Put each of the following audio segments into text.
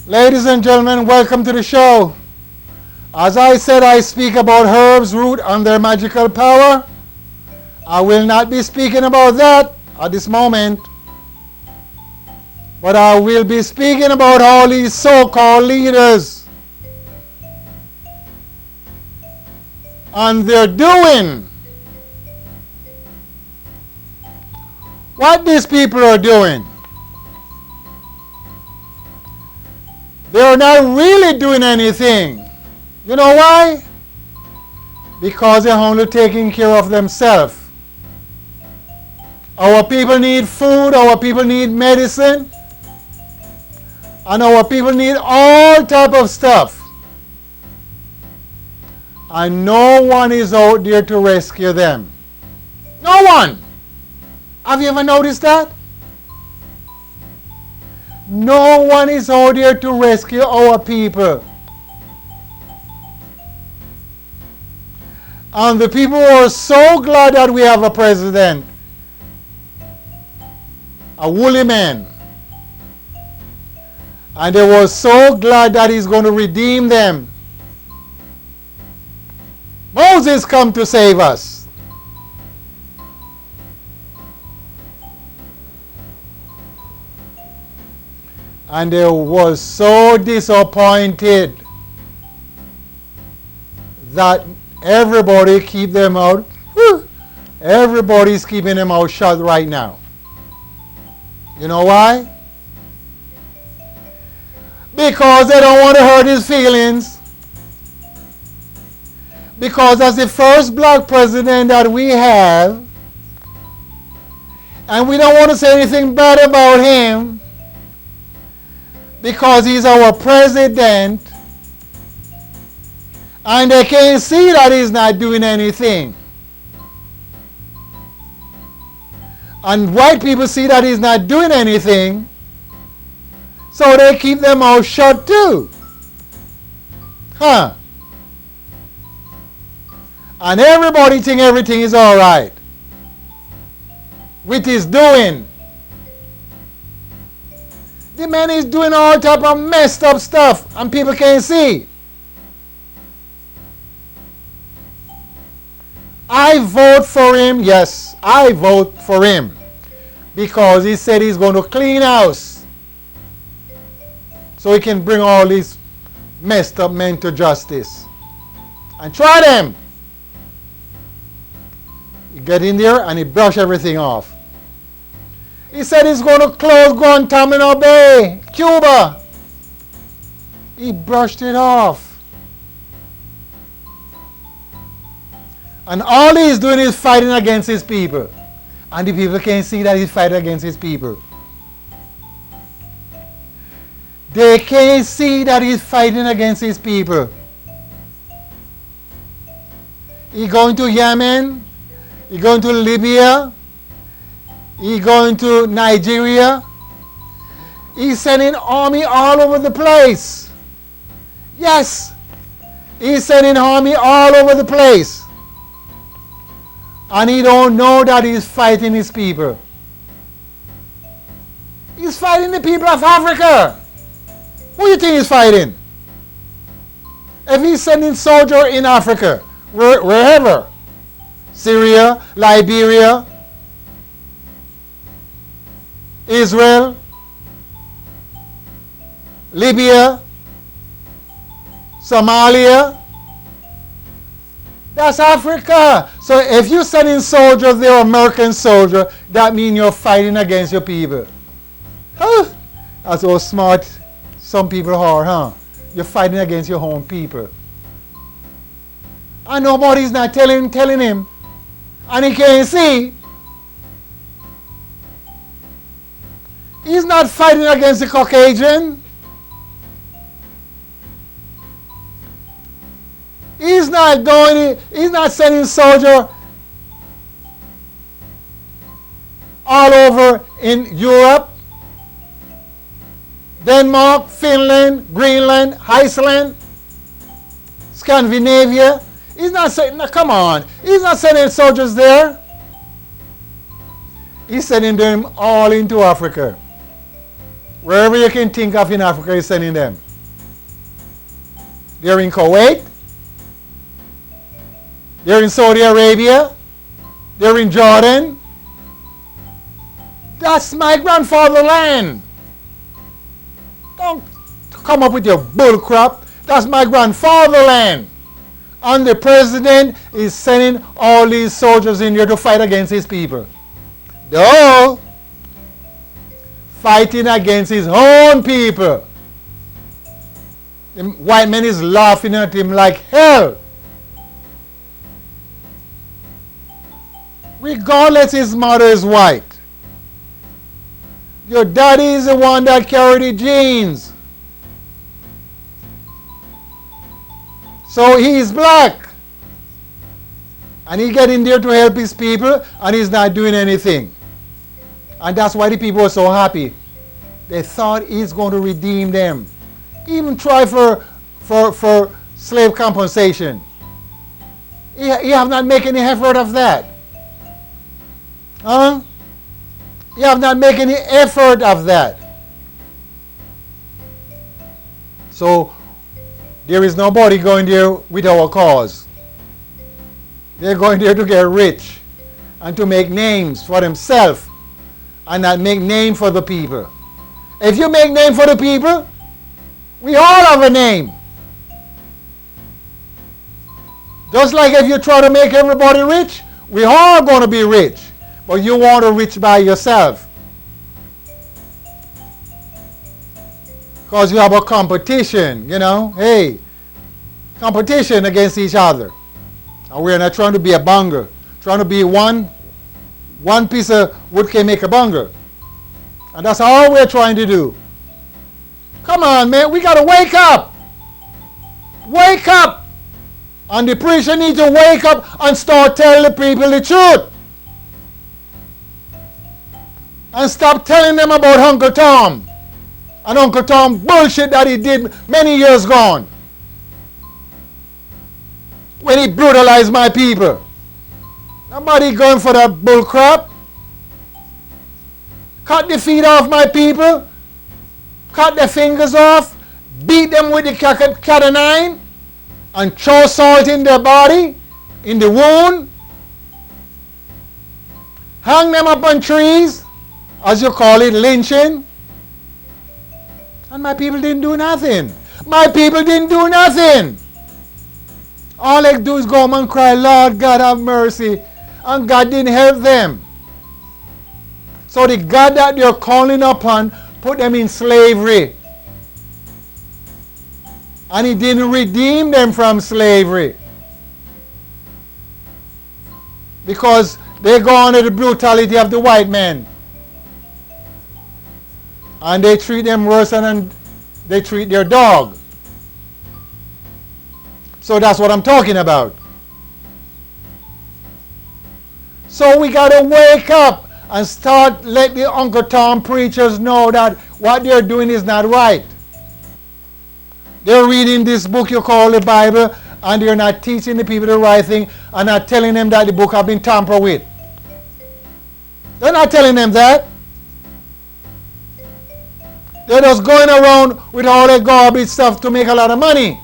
Ladies and gentlemen, welcome to the show. As I said, I speak about herbs, root, and their magical power. I will not be speaking about that at this moment, but I will be speaking about all these so-called leaders and their doing. What these people are doing. They're not really doing anything. You know why? Because they're only taking care of themselves. Our people need food, our people need medicine, and our people need all type of stuff. And no one is out there to rescue them. No one! Have you ever noticed that? No one is out there to rescue our people. And the people are so glad that we have a president, a woolly man. And they were so glad that he's going to redeem them. Moses come to save us. And they were so disappointed that everybody keep them out. Everybody's keeping them out shut right now. You know why? Because they don't want to hurt his feelings. Because as the first black president that we have, and we don't want to say anything bad about him, because he's our president, and they can't see that he's not doing anything. And white people see that he's not doing anything, so they keep their mouth shut too. Huh? And everybody think everything is all right with his doing. The man is doing all type of messed up stuff and people can't see. I vote for him. Yes, I vote for him because he said he's going to clean house so he can bring all these messed up men to justice and try them. He get in there and he brush everything off. He said he's going to close Guantanamo Bay, Cuba. He brushed it off. And all he's doing is fighting against his people. And the people can't see that he's fighting against his people. They can't see that he's fighting against his people. He's going to Yemen. He's going to Libya. He's going to Nigeria. He's sending army all over the place. Yes. He's sending army all over the place. And he don't know that he's fighting his people. He's fighting the people of Africa. Who do you think he's fighting? If he's sending soldiers in Africa, wherever, Syria, Liberia, Israel, Libya, Somalia, that's Africa. So if you're sending soldiers there, American soldiers, that means you're fighting against your people. Huh? That's how smart some people are, huh? You're fighting against your own people. And nobody's not telling him. And he can't see. He's not fighting against the Caucasian. He's not sending soldiers all over in Europe, Denmark, Finland, Greenland, Iceland, Scandinavia. He's not saying, come on, he's not sending soldiers there. He's sending them all into Africa, Wherever you can think of in Africa, he's sending them. They're in Kuwait. They're in Saudi Arabia. They're in Jordan. That's my grandfather's land. Don't come up with your bull crap. That's my grandfather's land. And the president is sending all these soldiers in here to fight against his people. Though, fighting against his own people. The white man is laughing at him like hell. Regardless his mother is white. Your daddy is the one that carried the genes. So he's black. And he get in there to help his people and he's not doing anything. And that's why the people were so happy. They thought he's going to redeem them. Even try for slave compensation. He have not made any effort of that. Huh? You have not made any effort of that. So there is nobody going there with our cause. They're going there to get rich and to make names for themselves and not make name for the people. If you make name for the people, we all have a name. Just like if you try to make everybody rich, we all going to be rich. But you want to rich by yourself. Because you have a competition, you know. Hey, competition against each other. And we're not trying to be a bunger. Trying to be one piece of wood can make a bunger. And that's all we're trying to do. Come on, man. We got to wake up. Wake up. And the preacher needs to wake up and start telling the people the truth. And stop telling them about Uncle Tom. And Uncle Tom bullshit that he did many years gone. When he brutalized my people. Nobody going for that bull crap. Cut the feet off my people. Cut their fingers off. Beat them with the cat o' nine. And throw salt in their body. In the wound. Hang them up on trees. As you call it, lynching. And my people didn't do nothing. My people didn't do nothing. All they do is go home and cry, Lord God have mercy. And God didn't help them. So the God that they're calling upon put them in slavery. And he didn't redeem them from slavery. Because they go under the brutality of the white man. And they treat them worse than they treat their dog. So that's what I'm talking about. So we got to wake up and start let the Uncle Tom preachers know that what they're doing is not right. They're reading this book you call the Bible and they're not teaching the people the right thing and not telling them that the book has been tampered with. They're not telling them that. They're just going around with all that garbage stuff to make a lot of money.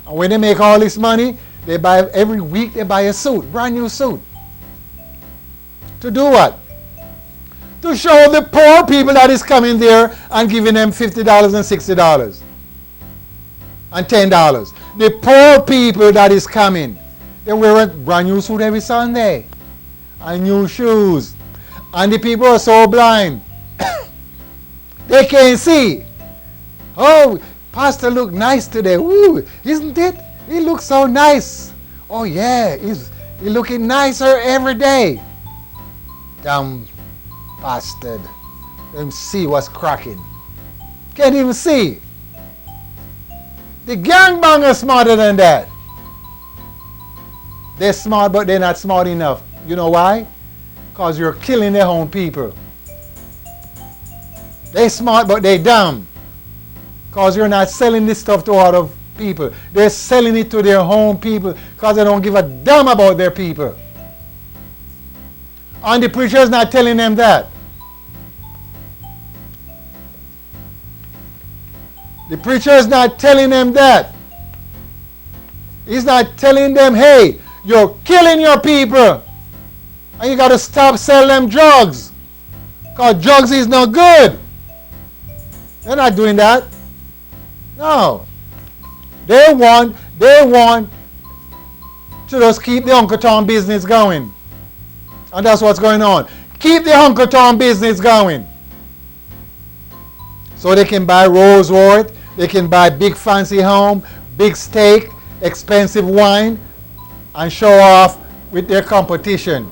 And when they make all this money, they buy every week they buy a suit, brand new suit. To do what? To show the poor people that is coming there and giving them $50 and $60 and $10. The poor people that is coming, they wear a brand new suit every Sunday and new shoes. And the people are so blind. They can't see. Oh, Pastor look nice today. Ooh, isn't it? He looks so nice. Oh yeah, he's looking nicer every day. Damn bastard. Don't see what's cracking. Can't even see. The gangbangers smarter than that. They're smart, but they're not smart enough. You know why? Because you're killing their own people. They're smart, but they're dumb. Because you're not selling this stuff to other people. They're selling it to their own people because they don't give a damn about their people. And the preacher's not telling them that. The preacher is not telling them that. He's not telling them, hey, you're killing your people. And you got to stop selling them drugs. Because drugs is not good. They're not doing that. No. They want to just keep the Uncle Tom business going. And that's what's going on. Keep the Uncle Tom business going. So they can buy Roseworth, they can buy big fancy home, big steak, expensive wine, and show off with their competition.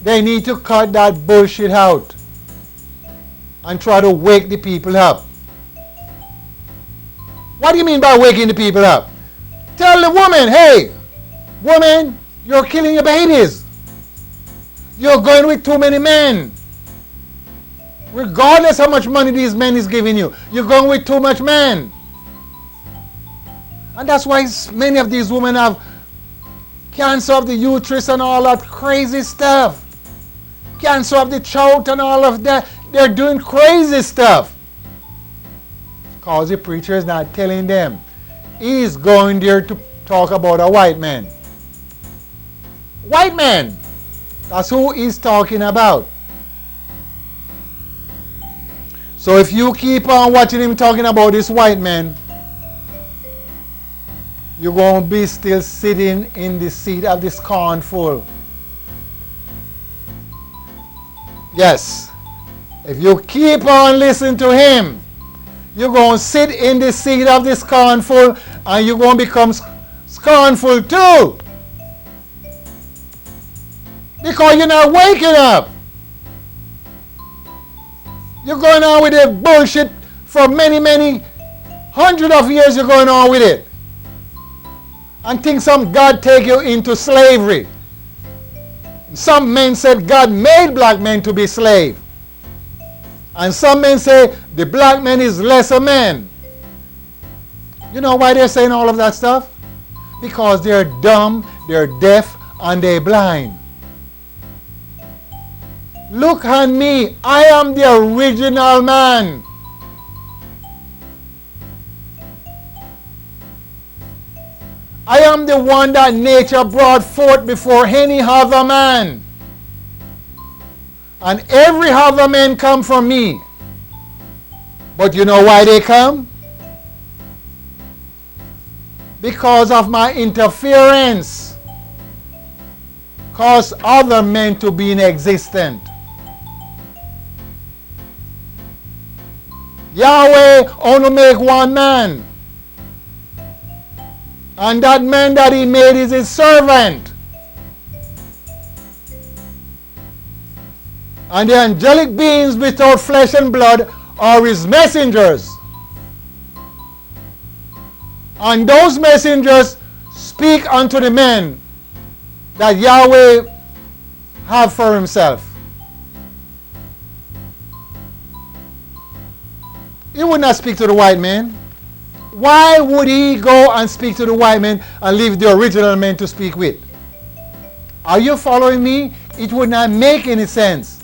They need to cut that bullshit out and try to wake the people up. What do you mean by waking the people up? Tell the woman, hey, woman, you're killing your babies. You're going with too many men. Regardless how much money these men is giving you, you're going with too much men. And that's why many of these women have cancer of the uterus and all that crazy stuff. Cancer of the throat and all of that. They're doing crazy stuff. Because the preacher is not telling them. He's going there to talk about a white man. White man. That's who he's talking about. So if you keep on watching him talking about this white man, you're going to be still sitting in the seat of the scornful. Yes. If you keep on listening to him, you're going to sit in the seat of the scornful and you're going to become scornful too. Because you're not waking up. You're going on with that bullshit for many hundreds of years. You're going on with it. And think some God take you into slavery. Some men said God made black men to be slaves. And some men say the black man is lesser man. You know why they're saying all of that stuff? Because they're dumb, they're deaf, and they're blind. Look at me. I am the original man. I am the one that nature brought forth before any other man. And every other man come from me. But you know why they come? Because of my interference. Cause other men to be in existence. Yahweh only make one man. And that man that he made is his servant. And the angelic beings without flesh and blood are his messengers. And those messengers speak unto the men that Yahweh have for himself. He would not speak to the white man. Why would he go and speak to the white man and leave the original man to speak with? Are you following me? It would not make any sense.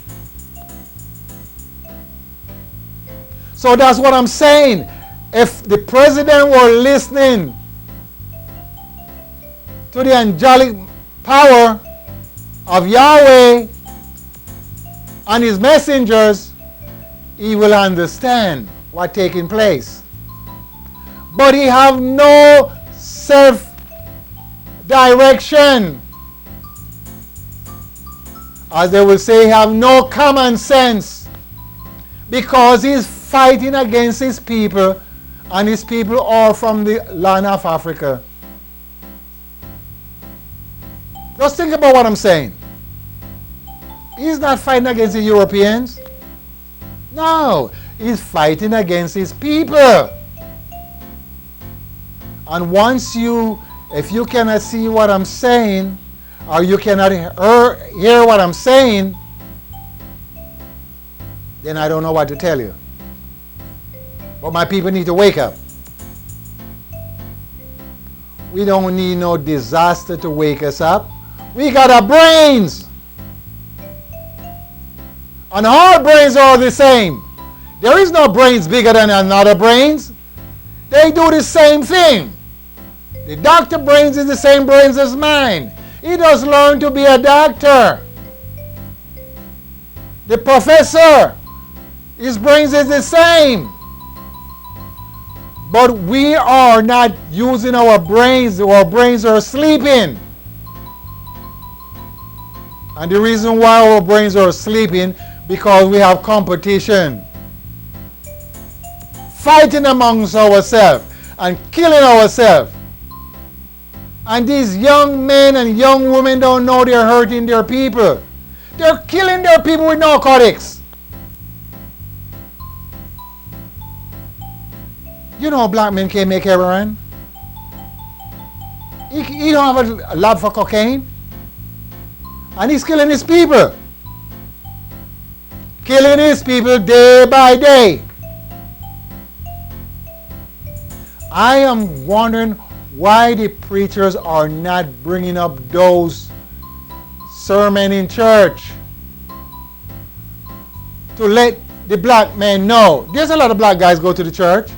So that's what I'm saying. If the president were listening to the angelic power of Yahweh and his messengers, he will understand what's taking place. But he have no self-direction. As they will say, he have no common sense. Because he's fighting against his people, and his people are from the land of Africa. Just think about what I'm saying. He's not fighting against the Europeans. No, he's fighting against his people. And if you cannot see what I'm saying, or you cannot hear what I'm saying, then I don't know what to tell you. But my people need to wake up. We don't need no disaster to wake us up. We got our brains. And all brains are the same. There is no brains bigger than another brains. They do the same thing. The doctor brains is the same brains as mine. He does learn to be a doctor. The professor, his brains is the same. But we are not using our brains. Our brains are sleeping. And the reason why our brains are sleeping, because we have competition. Fighting amongst ourselves and killing ourselves. And these young men and young women don't know they're hurting their people. They're killing their people with narcotics. You know black men can't make heroin. He don't have a lab for cocaine. And he's killing his people. Killing his people day by day. I am wondering why the preachers are not bringing up those sermons in church to let the black men know. There's a lot of black guys go to the church.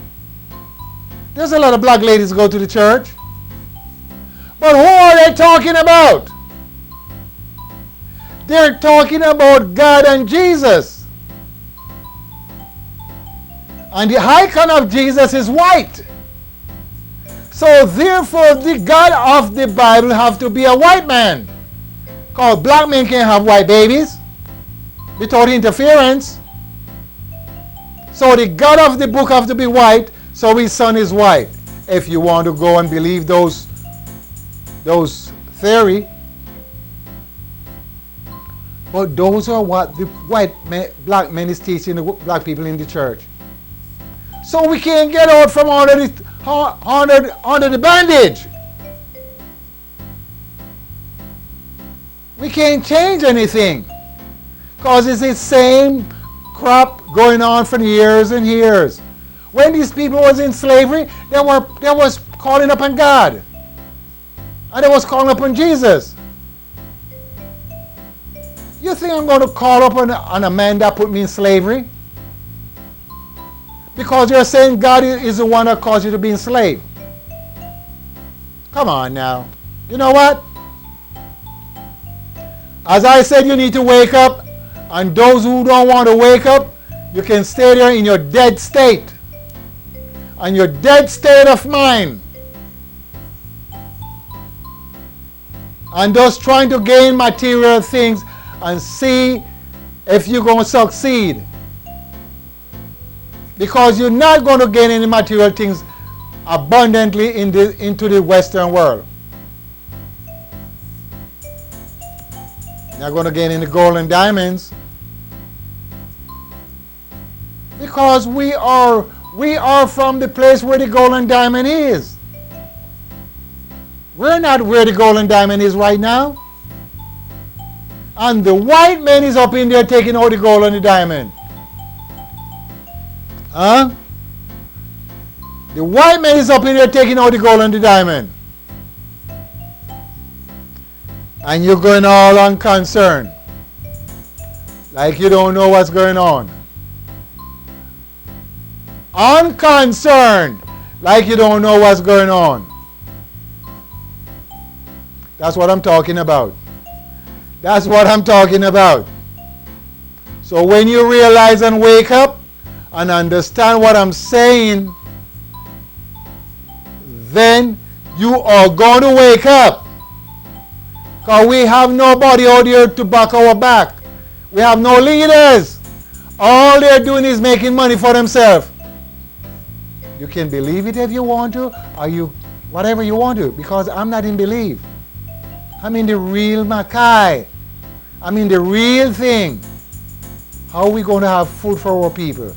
There's a lot of black ladies go to the church. But who are they talking about? They're talking about God and Jesus. And the icon of Jesus is white. So therefore the God of the Bible have to be a white man. Because black men can't have white babies without interference. So the God of the book have to be white, so his son is white. If you want to go and believe those theory. But those are what the black men is teaching the black people in the church. So we can't get out from under the bandage. We can't change anything. Because it's the same crap going on for years and years. When these people was in slavery, they was calling upon God. And they was calling upon Jesus. You think I'm going to call upon a man that put me in slavery? Because you're saying God is the one that caused you to be enslaved. Come on now. You know what? As I said, you need to wake up. And those who don't want to wake up, you can stay there in your dead state. And your dead state of mind. And just trying to gain material things and see if you're going to succeed. Because you're not going to gain any material things abundantly into the Western world. You're not going to gain any gold and diamonds. Because we are from the place where the gold and diamond is. We're not where the gold and diamond is right now. And the white man is up in there taking out the gold and the diamond. Huh? The white man is up in there taking out the gold and the diamond. And you're going all unconcerned. Like you don't know what's going on. Unconcerned. Like you don't know what's going on. That's what I'm talking about. That's what I'm talking about. So when you realize and wake up and understand what I'm saying, then you are going to wake up. Because we have nobody out there to back our back. We have no leaders. All they're doing is making money for themselves. You can believe it if you want to, or you whatever you want to, because I'm not in belief. I'm in the real Mackay. I'm in the real thing. How are we going to have food for our people?